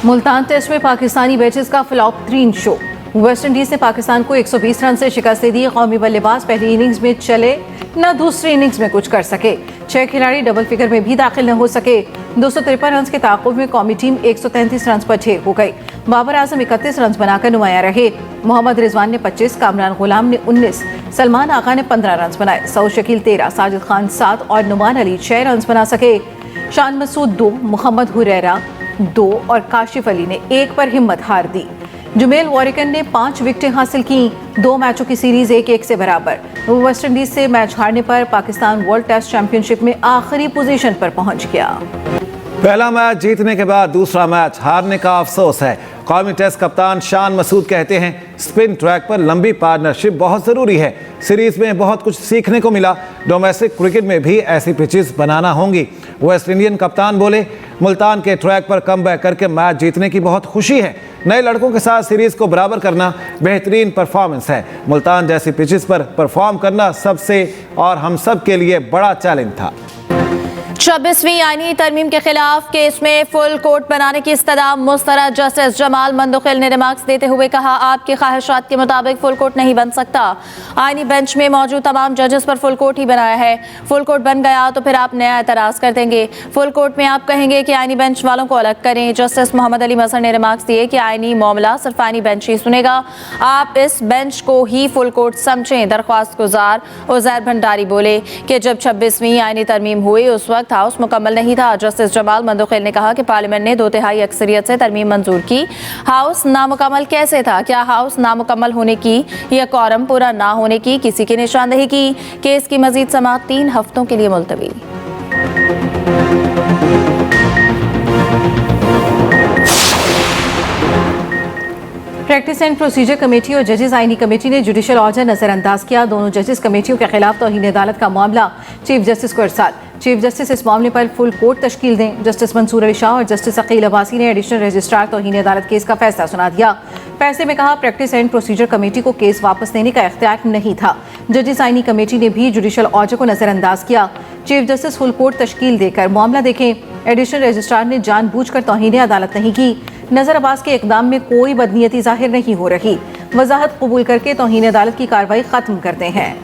Multan test में Pakistani batches का flop 3 show. West Indies ने पाकिस्तान को 120 रन से शिकस्त दे दी। कौमी बल्लेबाज पहली इनिंग्स में चले न दूसरी इनिंग्स में कुछ कर सके। 6 खिलाड़ी डबल फिगर में भी दाखिल न हो सके। 253 रन के ताक़ुब में कौमी टीम 133 रन पर ढेर हो गई। बाबर आजम 31 रन बनाकर नुमाया रहे। मोहम्मद रिजवान ने 25, कामरान गुलाम ने 19, सलमान आगा ने 15 रन बनाए। सऊद शकील 13, साजिद खान 7 और नुमान अली 6 रन बना सके। शान मसूद 2, मोहम्मद हुरैरा 2 और काशिफ अली ने 1 पर हिम्मत हार दी। जुमेल वॉरिकन ने 5 विकेटें हासिल की। 2 मैचों की सीरीज 1-1 से बराबर। वेस्ट इंडीज से मैच हारने पर पाकिस्तान वर्ल्ड टेस्ट चैंपियनशिप में आखिरी पोजीशन पर पहुंच गया। पहला मैच जीतने के बाद दूसरा मैच हारने का अफसोस है। कौमी टेस्ट कप्तान शान मसूद कहते हैं स्पिन ट्रैक पर लंबी पार्टनरशिप बहुत ज़रूरी है। सीरीज में बहुत कुछ सीखने को मिला। डोमेस्टिक क्रिकेट में भी ऐसी पिचेस बनाना होंगी। वेस्ट इंडियन कप्तान बोले मुल्तान के ट्रैक पर कमबैक करके मैच जीतने की बहुत खुशी है। नए लड़कों के साथ सीरीज को बराबर करना बेहतरीन परफॉर्मेंस है। मुल्तान जैसी पिचेस पर परफॉर्म करना सबसे और हम सब के लिए बड़ा चैलेंज था। 26वीं आईनी तरमीम के खिलाफ केस में फुल कोर्ट बनाने की इस्तदा मुस्तरद जस्टिस जमाल मंदखिल ने रिमार्क्स देते हुए कहा, आपकी ख्वाहिशात के मुताबिक फुल कोर्ट नहीं बन सकता। आईनी बेंच में मौजूद तमाम जजेस पर फुल कोर्ट ही बनाया है। फुल कोर्ट बन गया तो फिर आप नया एतराज़ कर देंगे। फुल कोर्ट में आप कहेंगे कि आईनी बेंच वालों को अलग करें। जस्टिस मोहम्मद अली मजहर ने रिमार्क्स दिए कि आईनी मामला सिर्फ आईनी बेंच ही सुनेगा। आप इस बेंच को ही फुल कोर्ट समझें। दरख्वास्त गुजार उज़ैर भंडारी बोले कि जब 26वीं आईनी तरमीम हुई उस वक्त हाउस मुकम्मल नहीं था। जस्टिस जमाल मंदखिल ने कहा कि पार्लियामेंट ने 2/3 अक्सरियत से तरमीम मंजूर की। हाउस नामुकम्मल कैसे था? क्या हाउस नामुकम्मल होने की या कोरम पूरा ना होने की किसी की निशानदेही की? केस की मजीद समाअत 3 हफ्तों के लिए मुलतवी। प्रैक्टिस एंड प्रोसीजर कमेटी और जजेस आईनी कमेटी ने जुडिशल ऑर्डर नजरअंदाज किया। दोनों जजेस कमेटियों के खिलाफ तौहीन अदालत का मामला चीफ जस्टिस को इरसाल। चीफ जस्टिस इस मामले पर फुल कोर्ट तश्कील दें। जस्टिस मंसूर अली शाह और जस्टिस अकील अब्बासी ने एडिशनल रजिस्ट्रार तौहीन अदालत केस का फैसला सुना दिया। फैसले में कहा प्रैक्टिस एंड प्रोसीजर कमेटी को केस वापस लेने का इख्तियार नहीं था। जजेस आईनी कमेटी ने भी जुडिशल ऑर्डर को नजरअंदाज किया। चीफ जस्टिस फुल कोर्ट तश्कील देकर मामला देखें। एडिशनल रजिस्ट्रार ने जानबूझकर तौहीन अदालत नहीं की। नजर अब्बास के इकदाम में कोई बदनीयती जाहिर नहीं हो रही। वजाहत कबूल करके तौहीन अदालत की कार्रवाई खत्म करते हैं।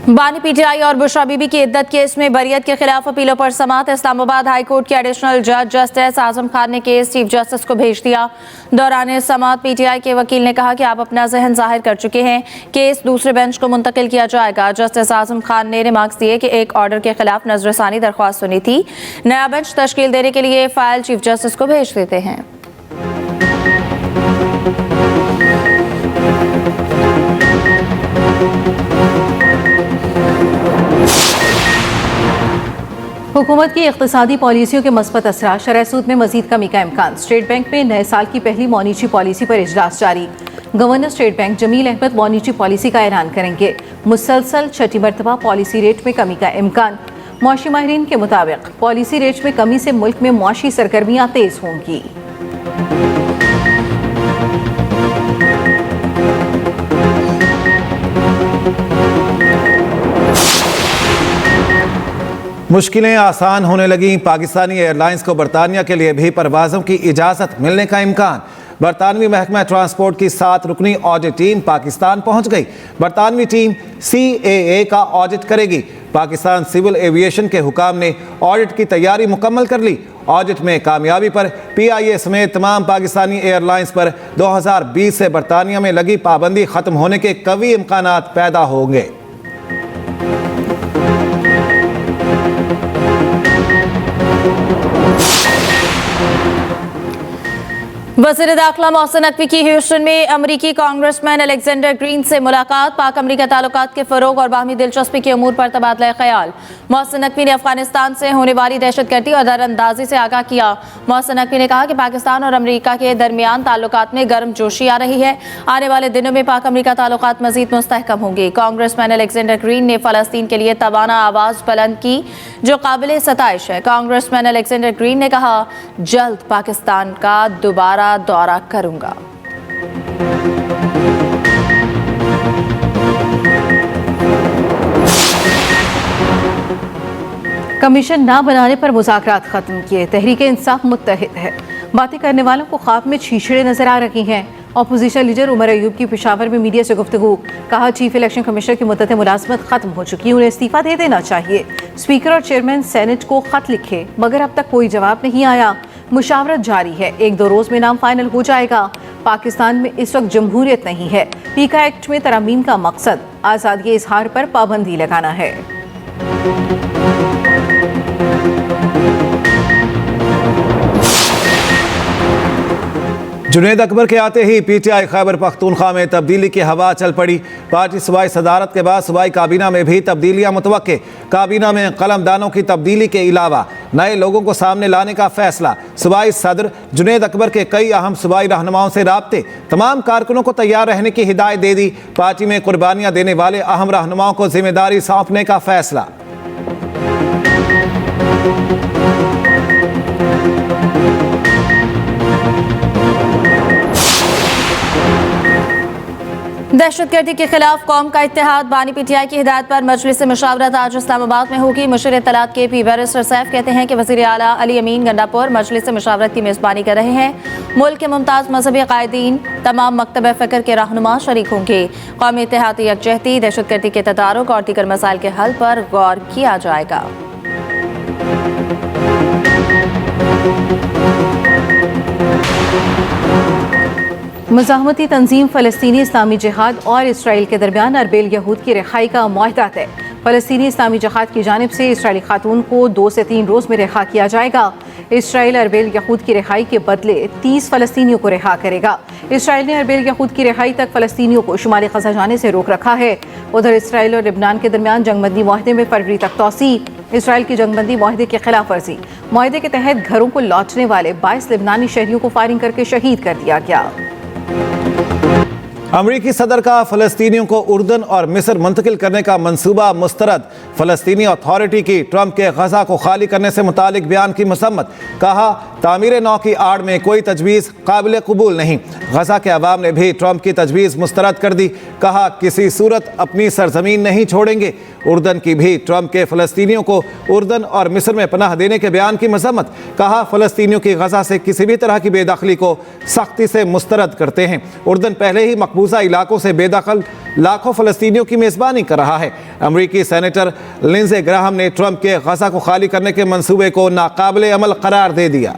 बानी पीटीआई और बुशरा बीबी की इद्दत केस में बरियत के खिलाफ अपीलों पर समाअत। इस्लामाबाद हाई कोर्ट के एडिशनल जज जस्टिस आजम खान ने केस चीफ जस्टिस को भेज दिया। दौरान समाअत पीटीआई के वकील ने कहा कि आप अपना जहन जाहिर कर चुके हैं, केस दूसरे बेंच को मुंतकिल किया जाएगा। जस्टिस आजम खान ने रिमार्क्स दिए कि एक ऑर्डर के खिलाफ नजरसानी दरख्वास्त सुनी थी। नया बेंच तश्कील देने के लिए फाइल चीफ जस्टिस को भेज देते हैं। हुकूमत की इक़्तिसादी पॉलिसियों के मस्बत असरात, शरह सूद में मजीद कमी का इम्कान। स्टेट बैंक में नए साल की पहली मॉनिटरी पॉलिसी पर इजलास जारी। Governor state bank Jameel Ahmed monetary policy का ऐलान करेंगे। मुसलसल 6ठी मरतबा पॉलिसी रेट में कमी का इम्कान। मौशी माहिरीन के मुताबिक पॉलिसी रेट में कमी से मुल्क में मुआशी सरगर्मियाँ तेज होंगी। मुश्किलें आसान होने लगी। पाकिस्तानी एयरलाइंस को बरतानिया के लिए भी परवाज़ों की इजाज़त मिलने का इम्कान। बरतानवी महकमा ट्रांसपोर्ट की 7 रुकनी ऑडिट टीम पाकिस्तान पहुंच गई। बरतानवी टीम CAA का ऑडिट करेगी। पाकिस्तान सिविल एविएशन के हुकाम ने ऑडिट की तैयारी मुकम्मल कर ली। ऑडिट में कामयाबी पर PIA समेत तमाम पाकिस्तानी एयरलाइंस पर 2020 से बरतानिया में लगी पाबंदी ख़त्म होने के कवी इम्कानात पैदा होंगे। वज़ीर दाखिला मोहसिन नकवी की ह्यूस्टन में अमरीकी कांग्रेसमैन अलेक्जेंडर ग्रीन से मुलाकात। पाक अमरीका ताल्लुकात के फ़रोग और बाहमी दिलचस्पी के अमूर पर तबादला ख्याल। मोहसिन नकवी ने अफगानिस्तान से होने वाली दहशतगर्दी और दरअंदाजी से आगाह किया। मोहसिन नकवी ने कहा कि पाकिस्तान और अमरीका के दरमियान ताल्लुकात में गर्म जोशी आ रही है। आने वाले दिनों में पाक अमरीका ताल्लुकात मजीद मुस्तहकम होंगे। कांग्रेसमैन अलेक्जेंडर ग्रीन ने फ़लस्तीन के लिए तवाना आवाज़ बुलंद की जो काबिल सताइश है। कांग्रेसमैन अलेक्जेंडर ग्रीन ने कहा, जल्द पाकिस्तान का दोबारा दौरा करूंगा। कमीशन ना बनाने पर मुज़ाकरात खत्म किए, तहरीक इंसाफ मुत्तहिद है। बातें करने वालों को ख्वाब में छीछड़े नजर आ रही हैं। अपोजिशन लीडर उमर अयूब की पेशावर में मीडिया से गुफ्तगू, कहा चीफ इलेक्शन कमिश्नर की मुद्दत मुलाजमत खत्म हो चुकी, उन्हें इस्तीफा दे देना चाहिए। स्पीकर और चेयरमैन सेनेट को खत लिखे मगर अब तक कोई जवाब नहीं आया। मुशावरत जारी है, 1-2 रोज में नाम फाइनल हो जाएगा। पाकिस्तान में इस वक्त जमहूरियत नहीं है। पीका एक्ट में तरमीम का मकसद आज़ादी इजहार पर पाबंदी लगाना है। जुनैद अकबर के आते ही पीटीआई खैबर पख्तूनख्वा में तब्दीली की हवा चल पड़ी। पार्टी सूबाई सदारत के बाद सूबाई काबीना में भी तब्दीलियां मुतवक्के। काबीना में कलमदानों की तब्दीली के अलावा नए लोगों को सामने लाने का फैसला। सूबाई सदर जुनैद अकबर के कई अहम सूबाई रहनुमाओं से राब्ते, तमाम कारकुनों को तैयार रहने की हिदायत दे दी। पार्टी में कुर्बानियां देने वाले अहम रहनुमाओं को जिम्मेदारी सौंपने का फैसला। दहशतगर्दी के खिलाफ कौम का इत्तेहाद, बानी पीटीआई की हिदायत पर मजलिस मुशावरत आज इस्लामाबाद में होगी। मुशीर इत्तलात के पी बैरिस्टर सैफ कहते हैं कि वज़ीर आला अली अमीन गंडापुर मजलिस मुशावरत की मेज़बानी कर रहे हैं। मुल्क के मुमताज़ मजहबी कायदीन, तमाम मकतब फ़िक्र के रहनुमा शरीक होंगे। कौमी इत्तेहादी यकजहती, दहशतगर्दी के तदारुक और दीगर मसाइल के हल पर गौर किया जाएगा। मुज़ाहमती तंजीम फ़लस्तीनी इस्लामी जिहाद और इसराइल के दरमियान अरबेल यहूद की रिहाई का मुआहदा तय। फ़लस्तीनी इस्लामी जिहाद की जानिब से इसराइली खातून को 2 से 3 रोज़ में रिहा किया जाएगा। इसराइल अरबेल यहूद की रिहाई के बदले 30 फ़लस्तीनियों को रिहा करेगा। इसराइल ने अरबेल यहूद की रिहाई तक फ़लस्तीनियों को शुमाली ग़ज़ा जाने से रोक रखा है। उधर इसराइल और लिबनान के दरमियान जंगबंदी मुआहदे में फरवरी तक तोसी। इसराइल की जंगबंदी मुआहदे की खिलाफ वर्जी, मुआहदे के तहत घरों को लौटने वाले 22 लिबनानी शहरियों को फायरिंग करके शहीद कर दिया गया। अमरीकी सदर का फ़लस्तीनियों को उर्दन और मिस्र मुंतकिल करने का मंसूबा मुस्तरद। फ़लस्तीनी अथॉरिटी की ट्रंप के गज़ा को खाली करने से मुतालिक बयान की मसम्मत। कहा तामीर नौ की आड़ में कोई तजवीज़ काबिल कबूल नहीं। गज़ा के अवाम ने भी ट्रंप की तजवीज़ मुस्तरद कर दी। कहा किसी सूरत अपनी सरजमीन नहीं छोड़ेंगे। उर्दन की भी ट्रंप के फ़लस्तीनियों को उर्दन और मिस्र में पनाह देने के बयान की मसम्मत। कहा फ़लस्तीनियों की गज़ा से किसी भी तरह की बेदखली को सख्ती से मुस्तरद करते हैं। उर्दन पहले ही मकबूजा इलाकों से बेदखल लाखों फ़लस्तीनियों की मेज़बानी कर रहा है। अमरीकी सेनेटर लिंडसे ग्राहम ने ट्रंप के गज़ा को खाली करने के मंसूबे को नाकाबिले अमल करार दे दिया।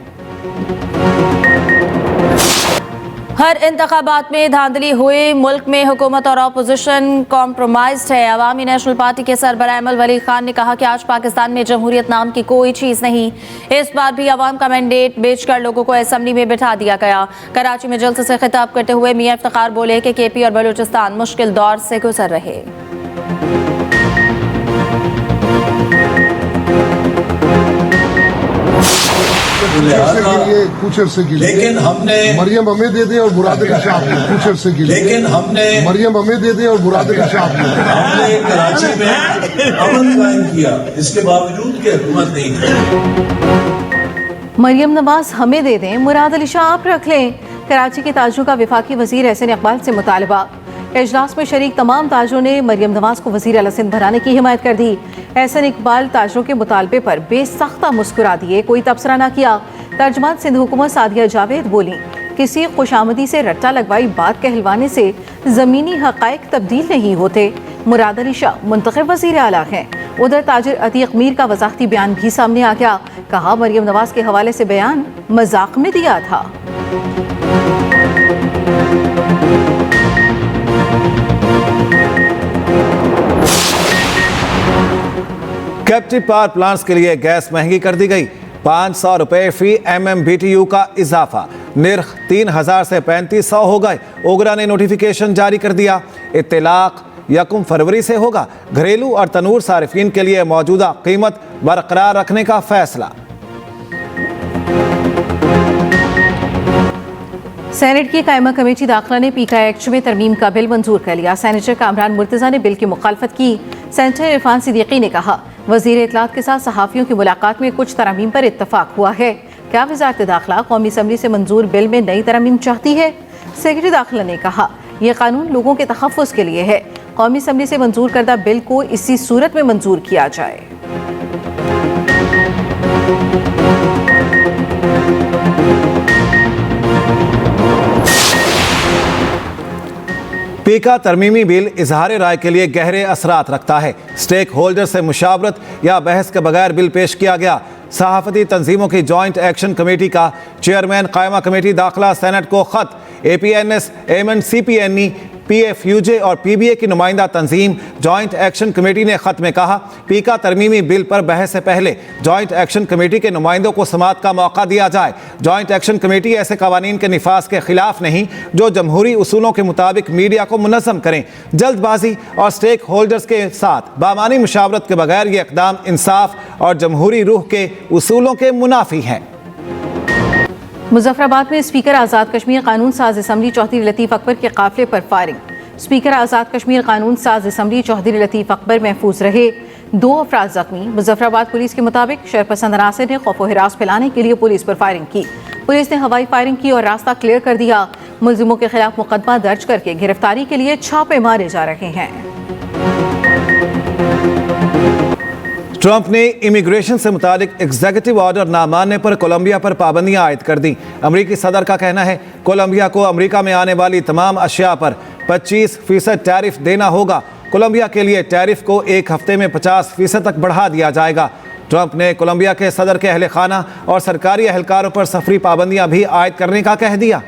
हर इंतखाबात में धांधली हुई, मुल्क में हुकूमत और अपोजिशन कॉम्प्रोमाइज्ड है। अवामी नेशनल पार्टी के सरबराह अमल वली खान ने कहा कि आज पाकिस्तान में जमहूरियत नाम की कोई चीज़ नहीं। इस बार भी अवाम का मैंडेट बेचकर लोगों को असम्बली में बिठा दिया गया। कराची में जलसे से खिताब करते हुए मियां इफ्तिखार बोले कि केपी और बलूचिस्तान मुश्किल दौर से गुजर रहे। कुछ अरसे के लिए लेकिन हमने मरियम हमें दे दे और मुराद अली शाह कुछ अरसे के लिए लेकिन हमने मरियम हमें दे दे और मुराद अली शाह हमने कराची में अमन कायम किया, इसके बावजूद कि हुकूमत नहीं थी। मरियम नवाज हमें दे दें, मुराद अली शाह आप रख लें। कराची के ताजरों का वफाकी वजीर एहसन इकबाल से मुतालबा। इजलास में शरीक तमाम ताजरों ने मरियम नवाज को वजीर आला सिंध बनाने की हिमायत कर दी। एहसन इकबाल ताजरों के मुतालबे पर बेसख्ता मुस्कुरा दिए, कोई तबसरा ना किया। तर्जमान सिंध हुकूमत सादिया जावेद बोली, किसी खुशामदी से रट्टा लगवाई बात कहलवाने से ज़मीनी हक़ाइक़ तब्दील नहीं होते। मुराद अली शाह मुंतखब वज़ीर आला हैं। उधर ताजिर अतीक मीर का वज़ाहती बयान भी सामने आ गया। कहा मरियम नवाज के हवाले से बयान मजाक में दिया था। कैप्टिव पावर प्लांट्स के लिए गैस महंगी कर दी गई। 500 रुपए फी MMBTU का इजाफा, निर्ख 3000 से 3500 हो गए। ओगरा ने नोटिफिकेशन जारी कर दिया। इत्तलाक 1 फरवरी से होगा। घरेलू और तनूर सारिफिन के लिए मौजूदा कीमत बरकरार रखने का फैसला। सेनेट की कायमा कमेटी दाखिला ने पीका एक्ट में तरमीम का बिल मंजूर कर लिया। सेनेटर कामरान मुर्तज़ा ने बिल की मुखालफत की। सेनेटर इरफान सिद्दीकी ने कहा वज़ीर इत्तलात के साथ सहाफ़ियों की मुलाकात में कुछ तरमीम पर इत्तफाक हुआ है। क्या वज़ारत दाखिला कौमी असम्बली से मंजूर बिल में नई तरमीम चाहती है? सेक्रेटरी दाखिला ने कहा यह कानून लोगों के तहफ़्फ़ुज़ के लिए है। कौमी असम्बली से मंजूर करदा बिल को इसी सूरत में मंजूर किया जाए। पीका तरमीमी बिल इजहार राय के लिए गहरे असरात रखता है। स्टेक होल्डर से मुशावरत या बहस के बगैर बिल पेश किया गया। सहाफती तंजीमों की जॉइंट एक्शन कमेटी का चेयरमैन कायमा कमेटी दाखिला सेनेट को खत। APNS, एमन CPNE, PFUJ और PBA की नुमाइंदा तंजीम जॉइंट एक्शन कमेटी ने खत में कहा, पीका तरमीमी बिल पर बहस से पहले जॉइंट एक्शन कमेटी के नुमाइंदों को समाअत का मौका दिया जाए। जॉइंट एक्शन कमेटी ऐसे कवानीन के निफाज के खिलाफ नहीं जो जमहूरी उसूलों के मुताबिक मीडिया को मुनज़्ज़म करें। जल्दबाजी और स्टेक होल्डर्स के साथ बामानी मुशावरत के बगैर ये इक़दाम इंसाफ और जमहूरी रूह के उसूलों के मुनाफी हैं। मुजफ्फराबाद में स्पीकर आज़ाद कश्मीर कानून साज असम्बली चौधरी लतीफ़ अकबर के काफिले पर फायरिंग। स्पीकर आज़ाद कश्मीर कानून साज असम्बली चौधरी लतीफ़ अकबर महफूज रहे, 2 अफराद जख्मी। मुजफ्फराबाद पुलिस के मुताबिक शरपसंद अनासर ने खौफ व हिरास फैलाने के लिए पुलिस पर फायरिंग की। पुलिस ने हवाई फायरिंग की और रास्ता क्लियर कर दिया। मुलजिमों के खिलाफ मुकदमा दर्ज करके गिरफ्तारी के लिए छापे मारे जा रहे हैं। ट्रंप ने इमिग्रेशन से मुतालिक एग्जीक्यूटिव ऑर्डर ना मानने पर कोलंबिया पर पाबंदियां आयद कर दी। अमरीकी सदर का कहना है कोलंबिया को अमरीका में आने वाली तमाम अशिया पर 25% टैरिफ देना होगा। कोलंबिया के लिए टैरिफ को 1 हफ्ते में 50% तक बढ़ा दिया जाएगा। ट्रंप ने कोलंबिया के सदर के अहल खाना और सरकारी एहलकारों पर सफरी पाबंदियां भी आयद करने का कह दिया।